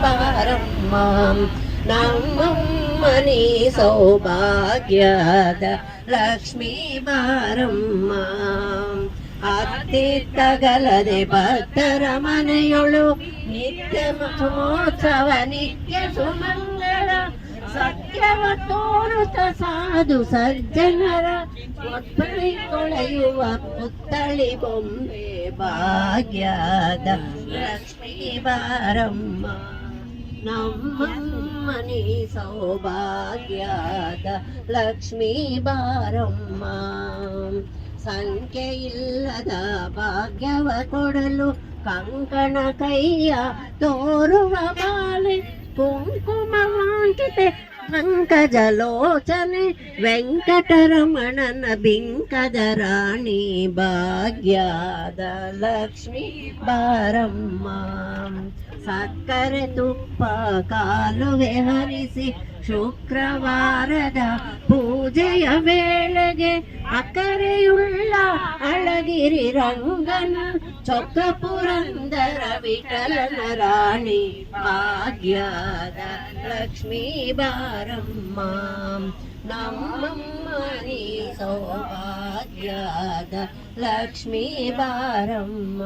ಬಾರಮ್ಮ ನಮ್ಮಮ್ಮನಿ ಸೌಭಾಗ್ಯದ ಲಕ್ಷ್ಮೀ ಬಾರಮ್ಮ. ಅತ್ತಿತ್ತಗಲದೆ ಭಕ್ತರ ಮನೆಯೊಳು ನಿತ್ಯ ಮಹೋತ್ಸವ ನಿತ್ಯ ಸುಮಂಗಳ ಸತ್ಯವ ತೋರುತ ಸಾಧು ಸಜ್ಜನರ ಒಟ್ಟಳಿ ತೊಳೆಯುವ ಪುತ್ತಳಿ ಬೊಂಬೆ ಭಾಗ್ಯದ ಲಕ್ಷ್ಮೀ ಬಾರಮ್ಮ ನಮ್ಮಮ್ಮನಿ ಸೌಭಾಗ್ಯದ ಲಕ್ಷ್ಮೀ ಬಾರಮ್ಮ. ಸಂಖ್ಯೆಯಿಲ್ಲದ ಭಾಗ್ಯವ ಕೊಡಲು ಕಂಕಣ ಕೈಯ ತೋರುವ ಬಾಲೆ ಕುಂಕುಮವಾಂಕಿತೆ ಪಂಕಜಲೋಚನೆ ವೆಂಕಟರಮಣನ ಬಿಂಕದ ರಾಣಿ ಭಾಗ್ಯದ ಲಕ್ಷ್ಮೀ ಬಾರಮ್ಮ. ಸಕ್ಕರೆ ತುಪ್ಪ ಕಾಲುವೆ ಹರಿಸಿ ಶುಕ್ರವಾರದ ಪೂಜೆಯ ವೇಳೆಗೆ ಅಕರೆಯುಳ್ಳ ಅಳಗಿರಿ ರಂಗನ ಚೊಕ್ಕ ಪುರಂದರ ವಿಠಲನ ರಾಣಿ ಭಾಗ್ಯದ ಲಕ್ಷ್ಮೀ ಬಾರಮ್ಮ ನಮ್ಮಮ್ಮನಿ ಸೌಭಾಗ್ಯದ ಲಕ್ಷ್ಮೀ ಬಾರಮ್ಮ.